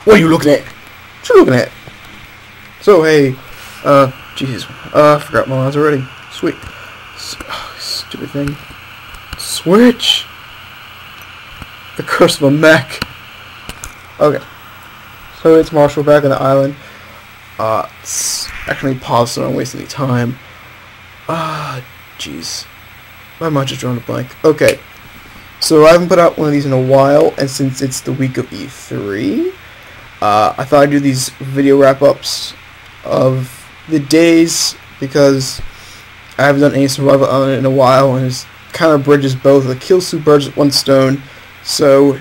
What are you looking at? What you looking at? So, hey, Jesus, I forgot my lines already. Sweet. Stupid thing. Switch! The curse of a mech. Okay. So it's Marshall back on the island. Actually pause so I don't waste any time. Jeez. Why am I just drawing a blank? Okay. So I haven't put out one of these in a while, and since it's the week of E3, I thought I'd do these video wrap-ups of the days, because I haven't done any survival on it in a while, and it kind of bridges both. It kills two birds with one stone. So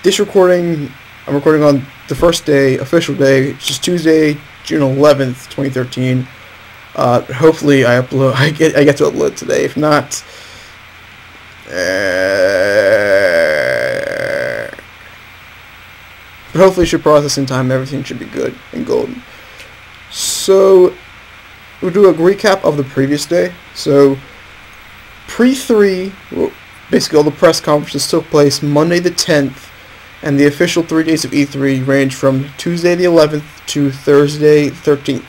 this recording, I'm recording on the first day, official day, which is Tuesday, June 11th, 2013. Hopefully I get to upload today. If not, but hopefully it should process in time. Everything should be good and golden. So we'll do a recap of the previous day. So Pre3, well, basically all the press conferences took place Monday the 10th, and the official 3 days of E3 range from Tuesday the 11th to Thursday the 13th.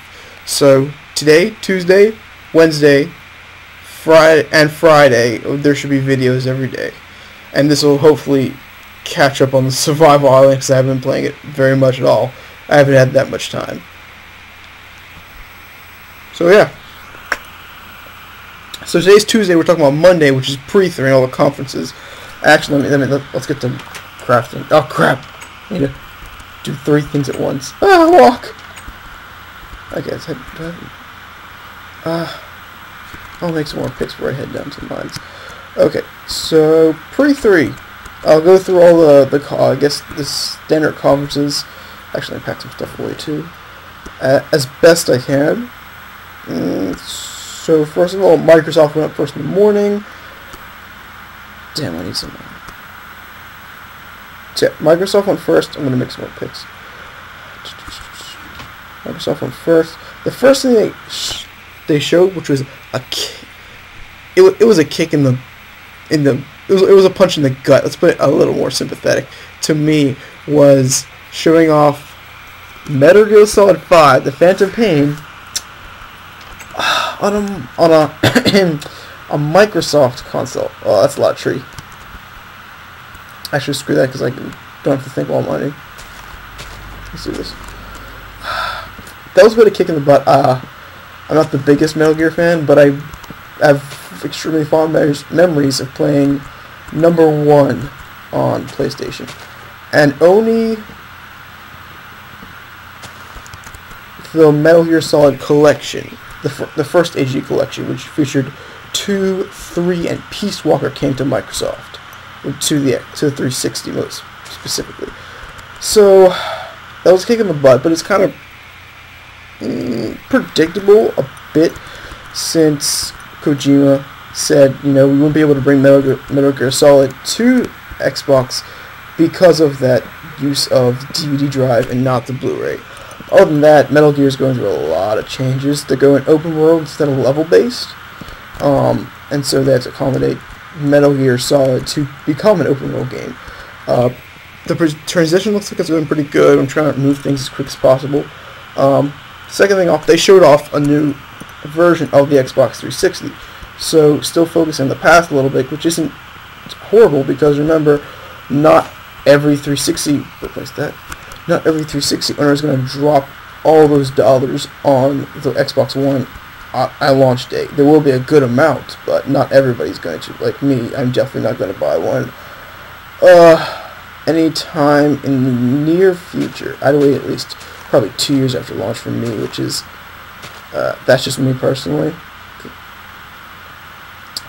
So today, Tuesday, Wednesday, Friday, there should be videos every day. And this will hopefully catch up on the Survival Island, because I haven't been playing it very much at all. I haven't had that much time. So yeah. So today's Tuesday, we're talking about Monday, which is Pre3 and all the conferences. Actually, let's get to crafting. Oh crap! I need to do 3 things at once. Walk! Okay, let's head. I'll make some more picks before I head down to the mines. Okay, so Pre3. I'll go through all I guess the standard conferences. Actually, I packed some stuff away too, as best I can. So first of all, Microsoft went up first in the morning. Damn, I need some. So yeah, Microsoft went first. I'm gonna make some more picks. Microsoft went first. The first thing they showed, which was a kick. It was a kick in the it was a punch in the gut. Let's put it a little more sympathetic. To me, was showing off Metal Gear Solid 5, The Phantom Pain, on a Microsoft console. Oh, that's a lot of tree. Actually, screw that, because I don't have to think while I'm mining. Let's do this. That was a bit of a kick in the butt. I'm not the biggest Metal Gear fan, but I have extremely fond memories of playing #1 on PlayStation. And only the Metal Gear Solid collection, the first AG collection, which featured 2, 3, and Peace Walker, came to Microsoft, to the 360 most specifically. So that was a kick in the butt, but it's kind of predictable a bit, since Kojima said, we wouldn't be able to bring Metal Gear Solid to Xbox because of that use of DVD drive and not the Blu-ray. Other than that, Metal Gear is going through a lot of changes. They're going open world instead of level based, and so they have to accommodate Metal Gear Solid to become an open world game. The transition looks like it's going pretty good. I'm trying to move things as quick as possible. Second thing off, they showed off a new version of the Xbox 360. So still focusing on the past a little bit, which isn't horrible, because remember, not every 360 not every 360 owner is going to drop all those dollars on the Xbox One at launch date. There will be a good amount, but not everybody's going to. Like me, I'm definitely not going to buy one anytime in the near future. I'd wait at least probably 2 years after launch for me, which is that's just me personally.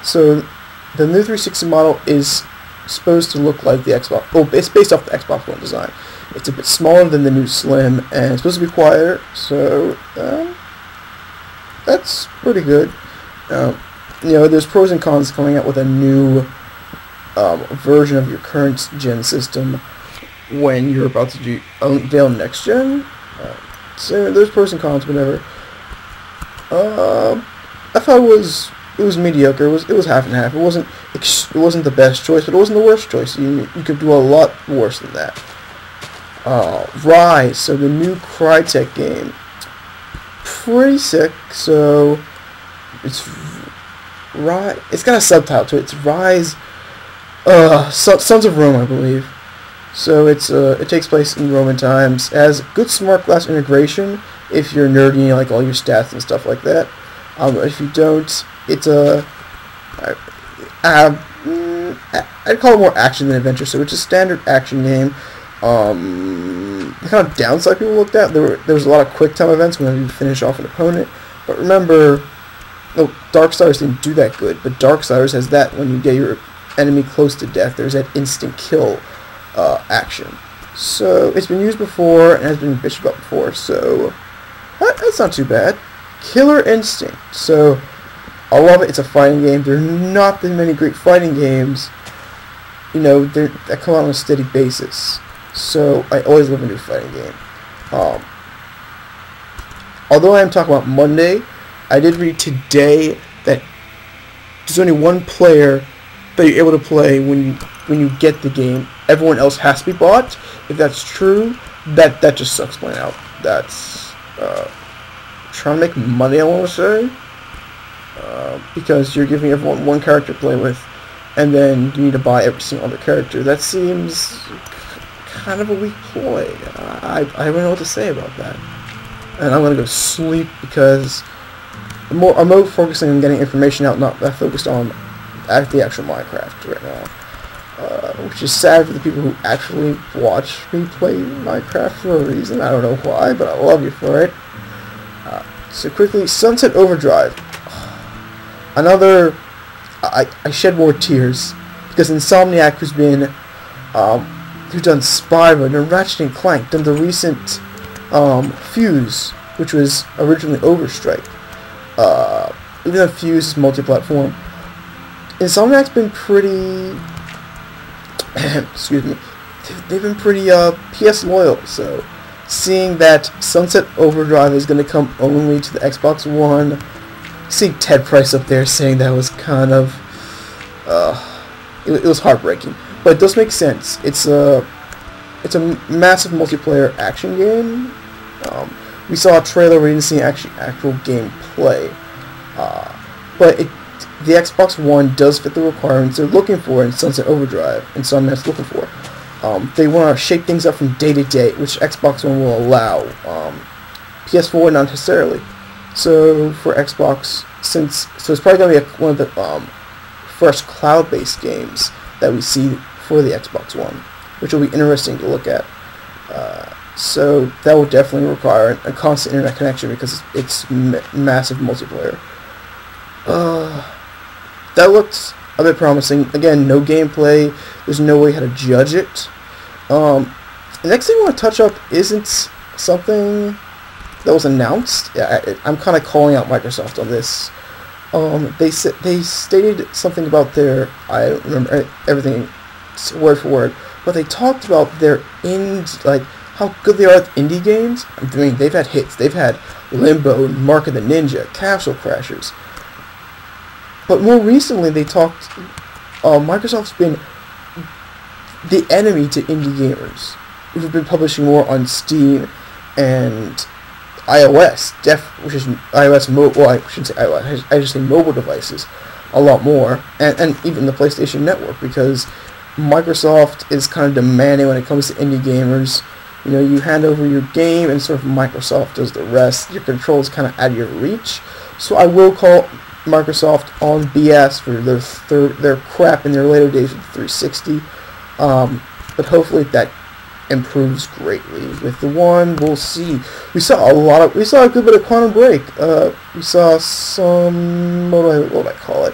So the new 360 model is supposed to look like the Xbox. Oh, it's based off the Xbox One design. It's a bit smaller than the new Slim, and it's supposed to be quieter. So that's pretty good. There's pros and cons coming out with a new version of your current gen system when you're about to unveil next gen. So there's pros and cons, whatever. I thought it was mediocre. It was half and half. It wasn't the best choice, but it wasn't the worst choice. You could do a lot worse than that. Rise, so the new Crytek game. Pretty sick. So it's Rise. It's got a subtitle to it. It's Rise. Sons of Rome, I believe. So it takes place in Roman times. It has good smart glass integration if you're nerdy and you like all your stats and stuff like that. If you don't, it's I'd call it more action than adventure. So it's a standard action game. The kind of downside people looked at, there was a lot of quick time events when you finish off an opponent. But remember, Darksiders didn't do that good. But Darksiders has that when you get your enemy close to death, there's that instant kill action. So it's been used before and has been bitched about before. So that's not too bad. Killer Instinct. So I love it. It's a fighting game. There are not that many great fighting games, that come out on a steady basis. So I always love a new fighting game. Although I am talking about Monday, I did read today that there's only one player that you're able to play when you get the game. Everyone else has to be bought. If that's true, that just sucks plain out. That's trying to make money, I want to say, because you're giving everyone one character to play with, and then you need to buy every single other character. That seems kind of a weak ploy. I don't know what to say about that. And I'm gonna go sleep because I'm more focusing on getting information out, not that focused on the actual Minecraft right now. Which is sad for the people who actually watch me play Minecraft for a reason. I don't know why, but I love you for it. So quickly, Sunset Overdrive. Another, I shed more tears because Insomniac, who's done Spyro, done Ratchet and Clank, done the recent Fuse, which was originally Overstrike. Even though Fuse is multi-platform, Insomniac's been pretty, excuse me, they've been pretty PS loyal. So seeing that Sunset Overdrive is going to come only to the Xbox One, seeing Ted Price up there saying that was kind of, it was heartbreaking. But it does make sense. It's a massive multiplayer action game. We saw a trailer, we didn't see actual gameplay. But the Xbox One does fit the requirements they're looking for in Sunset Overdrive, and Insomniac's looking for. They want to shake things up from day to day, which Xbox One will allow. PS4 not necessarily. So for Xbox, so it's probably going to be one of the first cloud-based games that we see for the Xbox One, which will be interesting to look at. So that will definitely require a constant internet connection because it's massive multiplayer. That looks a bit promising. Again, no gameplay. There's no way how to judge it. The next thing I want to touch up isn't something that was announced. I'm kind of calling out Microsoft on this. They stated something about their, I don't remember everything word for word, but they talked about their how good they are at indie games. I mean, they've had hits. They've had Limbo, Mark of the Ninja, Castle Crashers. But more recently, they talked. Microsoft's been the enemy to indie gamers who've been publishing more on Steam and iOS, which is iOS mobile. Well, I shouldn't say iOS. I just say mobile devices a lot more, and even the PlayStation Network, because Microsoft is kind of demanding when it comes to indie gamers. You hand over your game, and sort of Microsoft does the rest. Your control is kind of out of your reach. So I will call Microsoft on BS for their crap in their later days with 360. But hopefully that improves greatly with the One. We'll see. We saw a good bit of Quantum Break. We saw some, what do I call it?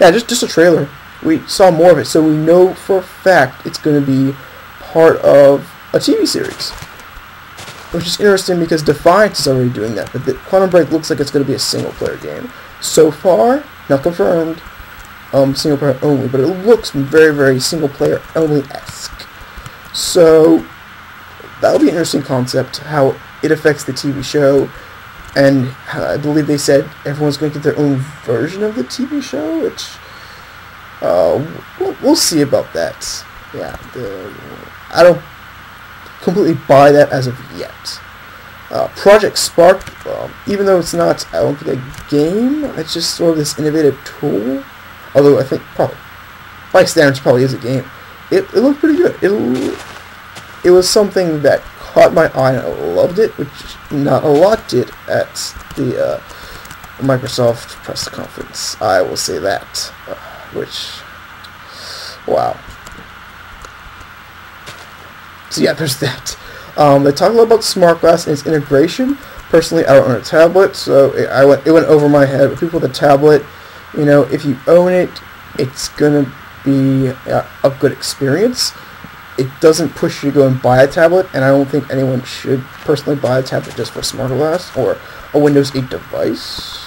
Yeah, just a trailer. We saw more of it, so we know for a fact it's going to be part of a TV series, which is interesting because Defiance is already doing that, but the Quantum Break looks like it's going to be a single-player game. So far, not confirmed, single-player only, but it looks very, very single-player only-esque. So that'll be an interesting concept, how it affects the TV show, and I believe they said everyone's going to get their own version of the TV show, which we'll see about that. Yeah, completely buy that as of yet. Project Spark, even though it's not, I don't think, a game, it's just sort of this innovative tool. Although I think probably, by standards, probably is a game. It looked pretty good. It was something that caught my eye and I loved it, which not a lot did at the Microsoft press conference. I will say that. Which, wow. So yeah, there's that. They talk a lot about Smart Glass and its integration. Personally, I don't own a tablet, so it went over my head. But people with a tablet, you know, if you own it, it's gonna be a good experience. It doesn't push you to go and buy a tablet, and I don't think anyone should personally buy a tablet just for Smart Glass or a Windows 8 device.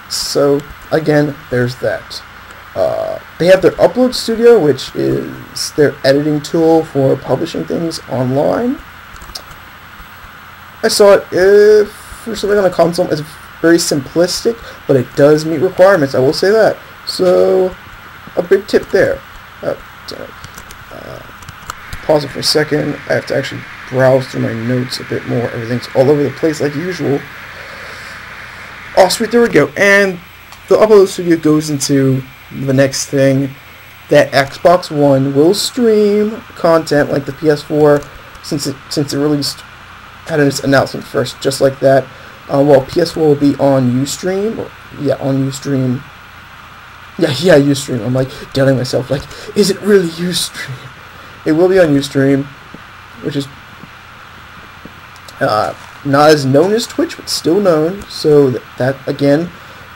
So again, there's that. They have their Upload Studio, which is their editing tool for publishing things online. I saw it for something on a console. It's very simplistic, but it does meet requirements, I will say that. So, a big tip there. Pause it for a second. I have to actually browse through my notes a bit more. Everything's all over the place like usual. Oh, sweet, there we go. And the Upload Studio goes into the next thing, that Xbox One will stream content like the PS4 since it released, had its announcement first, just like that. While PS4 will be on Ustream, on Ustream. Yeah, Ustream. I'm like telling myself, like, is it really Ustream? It will be on Ustream, which is not as known as Twitch, but still known. So that again,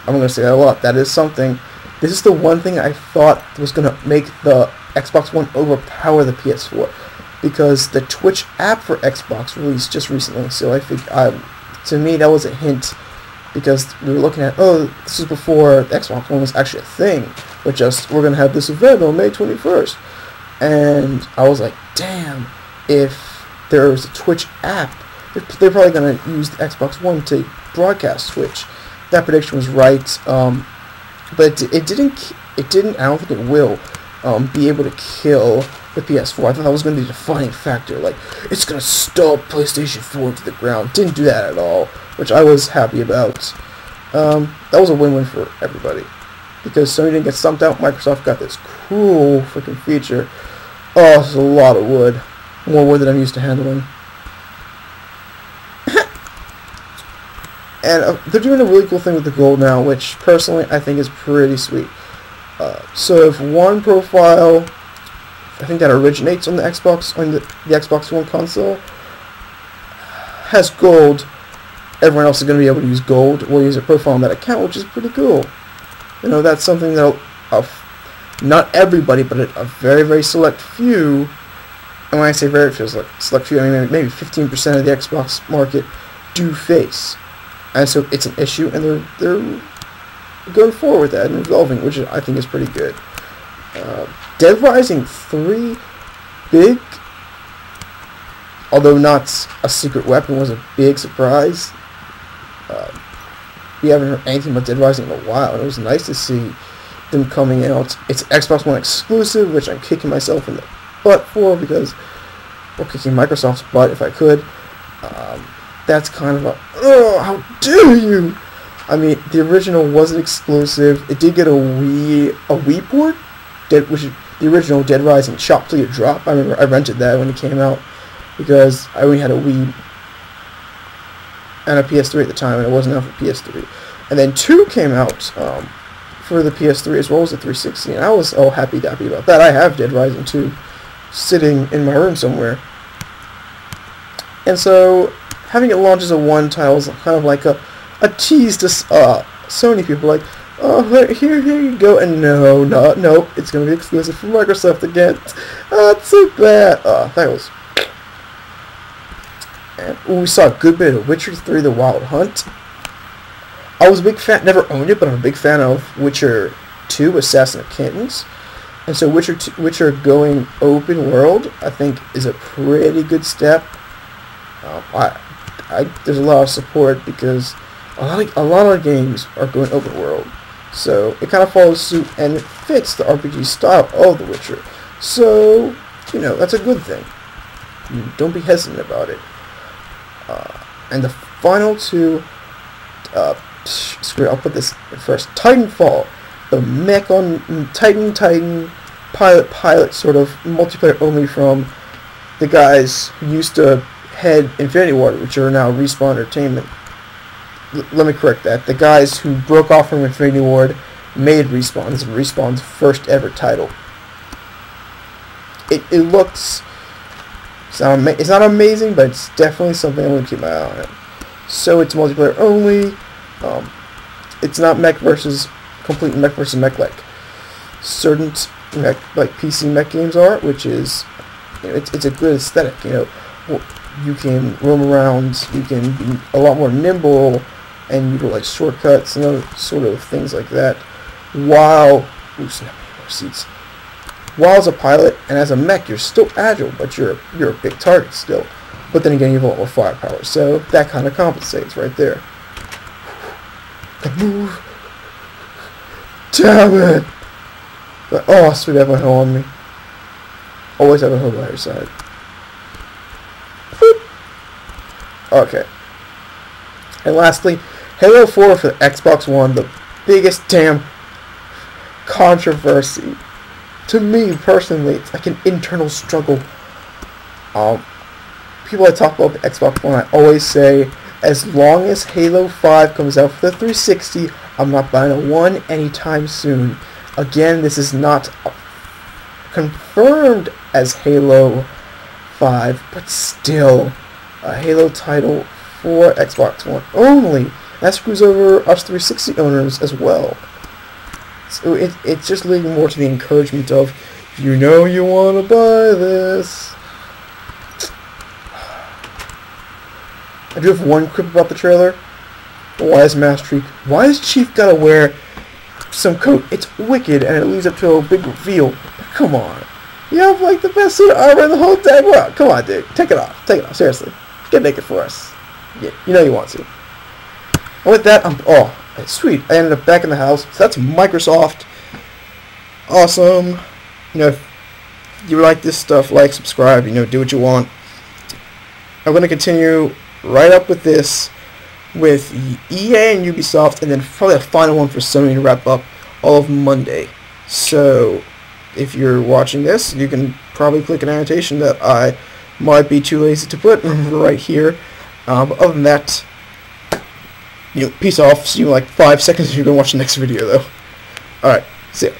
I'm going to say that a lot. That is something. This is the one thing I thought was going to make the Xbox One overpower the PS4, because the Twitch app for Xbox released just recently. So I think, to me, that was a hint, because we were looking at, oh, this is before the Xbox One was actually a thing, but just, we're going to have this event on May 21st. And I was like, damn, if there's a Twitch app, they're probably going to use the Xbox One to broadcast Twitch. That prediction was right. But it didn't, I don't think it will, be able to kill the PS4. I thought that was going to be the defining factor. Like, it's going to stomp PlayStation 4 to the ground. Didn't do that at all, which I was happy about. That was a win-win for everybody, because Sony didn't get stumped out. Microsoft got this cool freaking feature. Oh, this is a lot of wood. More wood than I'm used to handling. And they're doing a really cool thing with the gold now, which personally I think is pretty sweet. So if one profile, I think that originates on the Xbox, on the Xbox One console, has gold, everyone else is going to be able to use gold or use a profile on that account, which is pretty cool. You know, that's something that not everybody, but a very, very select few, and when I say very select few, I mean maybe 15% of the Xbox market do face. And so it's an issue, and they're going forward with that and resolving, which I think is pretty good. Dead Rising 3, big, although not a secret weapon, was a big surprise. We haven't heard anything about Dead Rising in a while, and it was nice to see them coming out. It's Xbox One exclusive, which I'm kicking myself in the butt for, because, well, kicking Microsoft's butt if I could. That's kind of a, oh, how dare you! I mean, the original wasn't exclusive. It did get a Wii port, which is the original Dead Rising Shop Till You Drop. I remember I rented that when it came out, because I only had a Wii and a PS3 at the time, and it wasn't out for PS3. And then 2 came out for the PS3 as well as the 360, and I was all happy-dappy about that. I have Dead Rising 2 sitting in my room somewhere. And so having it launch as a one title is kind of like a tease to Sony people, like, oh, here you go, and no, it's going to be exclusive for Microsoft again. Oh, it's so bad. That was... And we saw a good bit of Witcher 3 The Wild Hunt. I was a big fan, never owned it, but I'm a big fan of Witcher 2 Assassin of Kittens. And so Witcher going open world, I think, is a pretty good step. There's a lot of support, because a lot of games are going open world, so it kind of follows suit and it fits the RPG style of The Witcher. So, you know, that's a good thing. Don't be hesitant about it. And the final two, screw it, I'll put this first. Titanfall, the mech on Titan, pilot sort of multiplayer only from the guys who used to head Infinity Ward, which are now Respawn Entertainment. Let me correct that. The guys who broke off from Infinity Ward made Respawn. This is Respawn's first ever title. It looks... It's not amazing, but it's definitely something I'm going to keep my eye on it. So it's multiplayer only. It's not complete mech versus mech like certain mech, like PC mech games are, which is, it's a good aesthetic. You can roam around, you can be a lot more nimble, and you do like shortcuts and other sort of things like that. While as a pilot and as a mech, you're still agile, but you're a big target still. But then again, you have a lot more firepower, so that kind of compensates right there. The move. Damn it! But, oh, sweet, I have a hill on me. Always have a hill by your side. Boop. Okay. And lastly, Halo 4 for the Xbox One, the biggest damn controversy. To me, personally, it's like an internal struggle. People I talk about the Xbox One, I always say, as long as Halo 5 comes out for the 360, I'm not buying a One anytime soon. Again, this is not confirmed as Halo 5, but still, a Halo title for Xbox One only. That screws over us 360 owners as well. So it's just leading more to the encouragement of, you want to buy this. I do have one quip about the trailer. Why is Chief gotta wear some coat? It's wicked and it leads up to a big reveal. But come on. You have like the best suit of armor in the whole dang world. Come on, dude. Take it off. Take it off. Seriously. Get naked for us. Yeah, you want to. And with that, sweet. I ended up back in the house. So that's Microsoft. Awesome. If you like this stuff, like, subscribe, do what you want. I'm going to continue right up with this with EA and Ubisoft, and then probably a final one for Sony to wrap up all of Monday. So if you're watching this, you can probably click an annotation that I might be too lazy to put right here. But other than that, peace off. See you in like 5 seconds if you're going to watch the next video, though. Alright, see ya.